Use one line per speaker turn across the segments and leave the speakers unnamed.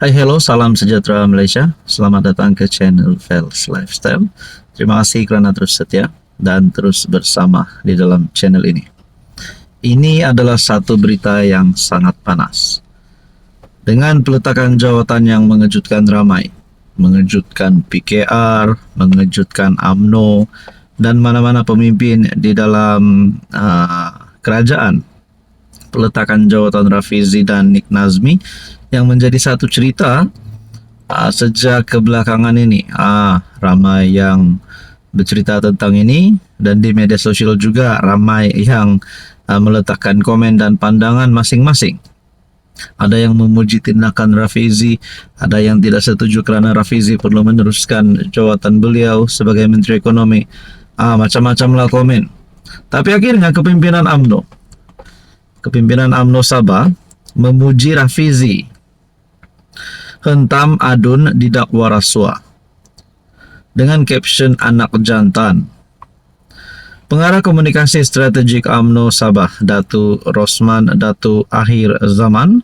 Hai, hello, salam sejahtera Malaysia. Selamat datang ke channel Fels Lifestyle. Terima kasih kerana terus setia dan terus bersama di dalam channel ini. Ini adalah satu berita yang sangat panas. Dengan peletakan jawatan yang mengejutkan ramai, mengejutkan PKR, mengejutkan UMNO, dan mana-mana pemimpin di dalam kerajaan. Peletakan jawatan Rafizi dan Nik Nazmi yang menjadi satu cerita sejak kebelakangan ini. Ramai yang bercerita tentang ini dan di media sosial juga ramai yang meletakkan komen dan pandangan masing-masing. Ada yang memuji tindakan Rafizi, ada yang tidak setuju kerana Rafizi perlu meneruskan jawatan beliau sebagai Menteri Ekonomi. Macam-macamlah komen. Tapi akhirnya kepimpinan UMNO Sabah memuji Rafizi. Hentam adun didakwa rasuah dengan caption anak jantan. Pengarah komunikasi strategik UMNO Sabah, Datu Rosman Datu Akhir Zaman,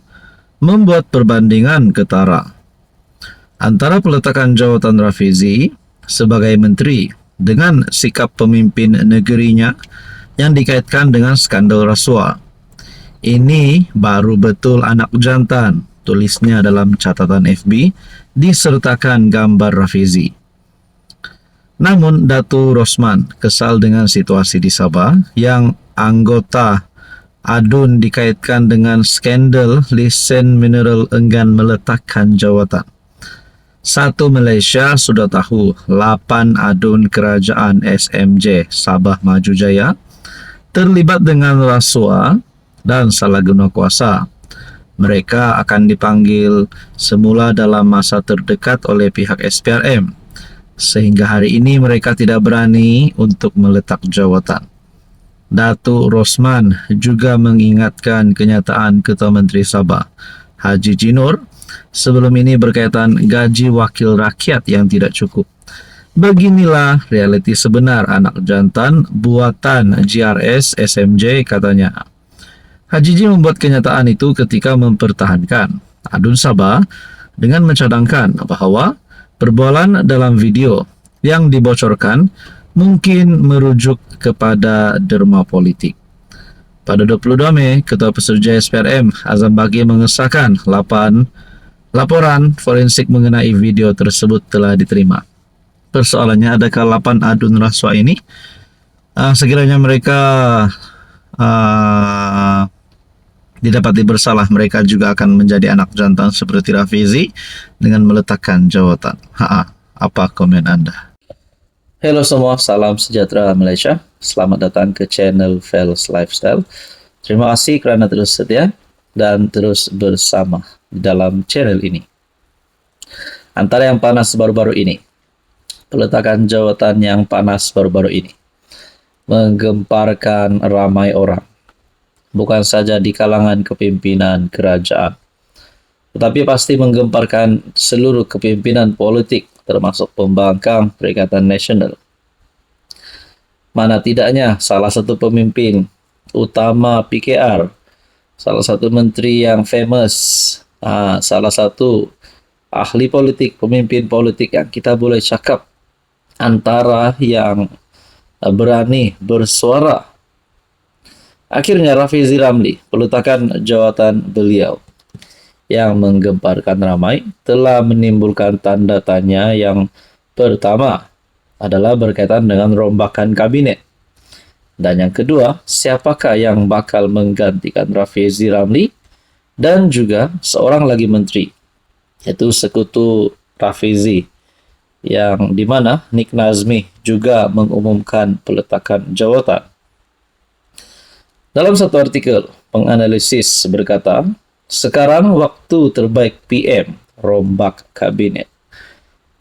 membuat perbandingan ketara antara peletakan jawatan Rafizi sebagai menteri dengan sikap pemimpin negerinya yang dikaitkan dengan skandal rasuah. Ini baru betul anak jantan, tulisnya dalam catatan FB, disertakan gambar Rafizi. Namun Datu Rosman kesal dengan situasi di Sabah yang anggota adun dikaitkan dengan skandal lesen mineral enggan meletakkan jawatan. Satu Malaysia sudah tahu 8 adun kerajaan SMJ Sabah Maju Jaya terlibat dengan rasuah dan salah guna kuasa. Mereka akan dipanggil semula dalam masa terdekat oleh pihak SPRM. Sehingga hari ini mereka tidak berani untuk meletak jawatan. Datu Rosman juga mengingatkan kenyataan Ketua Menteri Sabah, Haji Jinur, sebelum ini berkaitan gaji wakil rakyat yang tidak cukup. Beginilah realiti sebenar anak jantan buatan GRS SMJ, katanya. Haji Ji membuat kenyataan itu ketika mempertahankan adun Sabah dengan mencadangkan bahawa perbualan dalam video yang dibocorkan mungkin merujuk kepada derma politik. Pada 22 Mei, Ketua Pesuruhjaya SPRM Azam Baki mengesahkan 8 laporan forensik mengenai video tersebut telah diterima. Persoalannya, adakah 8 adun rasuah ini sekiranya mereka didapati bersalah, mereka juga akan menjadi anak jantan seperti Rafizi dengan meletakkan jawatan. Apa komen anda? Hello semua, salam sejahtera Malaysia. Selamat datang ke channel Fels Lifestyle. Terima kasih kerana terus setia dan terus bersama di dalam channel ini. Antara yang panas baru-baru ini, peletakan jawatan yang panas baru-baru ini menggemparkan ramai orang. Bukan saja di kalangan kepimpinan kerajaan, tetapi pasti menggemparkan seluruh kepimpinan politik, termasuk pembangkang Perikatan Nasional. Mana tidaknya salah satu pemimpin utama PKR, salah satu menteri yang famous, salah satu ahli politik, pemimpin politik yang kita boleh cakap antara yang berani bersuara. Akhirnya Rafizi Ramli, peletakan jawatan beliau yang menggemparkan ramai telah menimbulkan tanda tanya. Yang pertama adalah berkaitan dengan rombakan kabinet. Dan yang kedua, siapakah yang bakal menggantikan Rafizi Ramli dan juga seorang lagi menteri, yaitu sekutu Rafizi, yang di mana Nik Nazmi juga mengumumkan peletakan jawatan. Dalam satu artikel, penganalisis berkata, sekarang waktu terbaik PM rombak kabinet.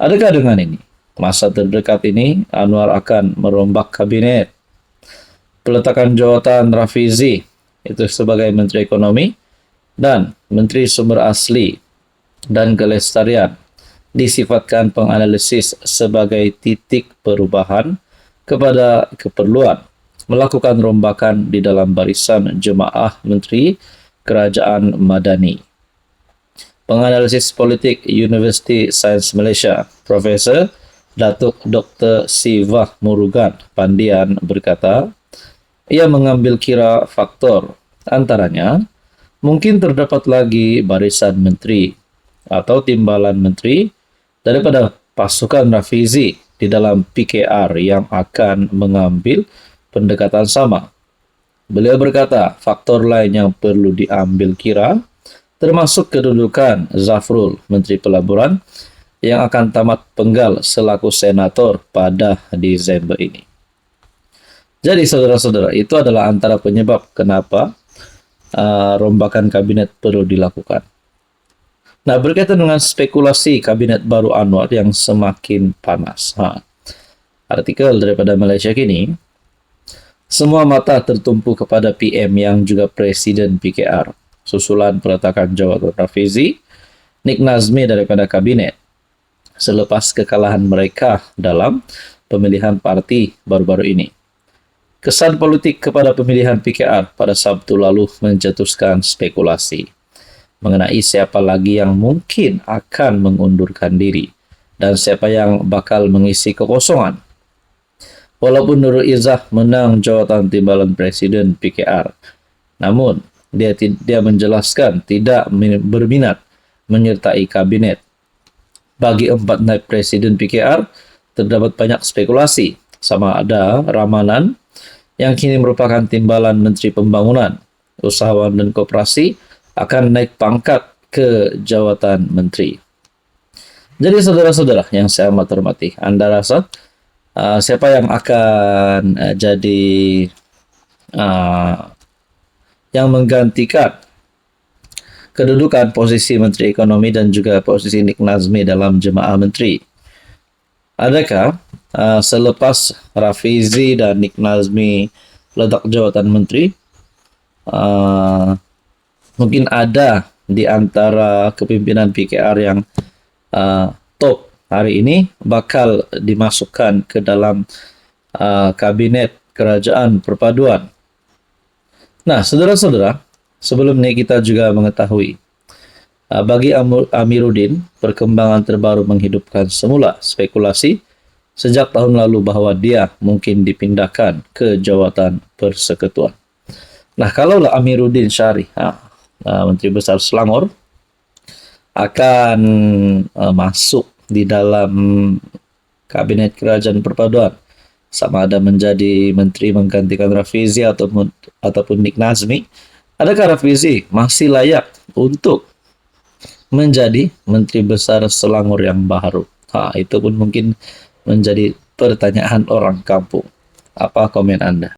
Adakah dengan ini, masa terdekat ini, Anwar akan merombak kabinet? Peletakan jawatan Rafizi itu sebagai Menteri Ekonomi dan Menteri Sumber Asli dan Kelestarian disifatkan penganalisis sebagai titik perubahan kepada keperluan melakukan rombakan di dalam barisan jemaah Menteri Kerajaan Madani. penganalisis politik University Sains Malaysia, Profesor Datuk Dr. Siva Murugan Pandian berkata, ia mengambil kira faktor antaranya mungkin terdapat lagi barisan menteri atau timbalan menteri daripada pasukan Rafizi di dalam PKR yang akan mengambil pendekatan sama. Beliau berkata, faktor lain yang perlu diambil kira termasuk kedudukan Zafrul, Menteri Pelaburan, yang akan tamat penggal selaku senator pada Disember ini. Jadi saudara-saudara, itu adalah antara penyebab kenapa rombakan kabinet perlu dilakukan. Nah, berkaitan dengan spekulasi kabinet baru Anwar yang semakin panas. Artikel daripada Malaysia Kini, semua mata tertumpu kepada PM yang juga Presiden PKR, susulan peletakan jawatan Rafizi, Nik Nazmi daripada kabinet, selepas kekalahan mereka dalam pemilihan parti baru-baru ini. Kesan politik kepada pemilihan PKR pada Sabtu lalu mencetuskan spekulasi mengenai siapa lagi yang mungkin akan mengundurkan diri dan siapa yang bakal mengisi kekosongan. Walaupun Nurul Izzah menang jawatan timbalan Presiden PKR, namun dia menjelaskan tidak berminat menyertai kabinet. Bagi 4 naib Presiden PKR, terdapat banyak spekulasi sama ada Ramanan yang kini merupakan timbalan Menteri Pembangunan, Usahawan dan Koperasi akan naik pangkat ke jawatan menteri. Jadi saudara-saudara yang saya amat hormati, Anda rasa siapa yang akan jadi yang menggantikan kedudukan posisi Menteri Ekonomi dan juga posisi Nik Nazmi dalam Jemaah Menteri? Adakah selepas Rafizi dan Nik Nazmi letak jawatan menteri, mungkin ada di antara kepimpinan PKR yang top hari ini bakal dimasukkan ke dalam kabinet kerajaan perpaduan? Nah, saudara-saudara, sebelum ini kita juga mengetahui bagi Amiruddin, perkembangan terbaru menghidupkan semula spekulasi sejak tahun lalu bahwa dia mungkin dipindahkan ke jawatan persekutuan. Nah, kalaulah Amiruddin Syarih, Menteri Besar Selangor, akan masuk di dalam kabinet kerajaan perpaduan, sama ada menjadi menteri menggantikan Rafizi ataupun Nik Nazmi, adakah Rafizi masih layak untuk menjadi Menteri Besar Selangor yang baru? Itu pun mungkin menjadi pertanyaan orang kampung. Apa komen Anda?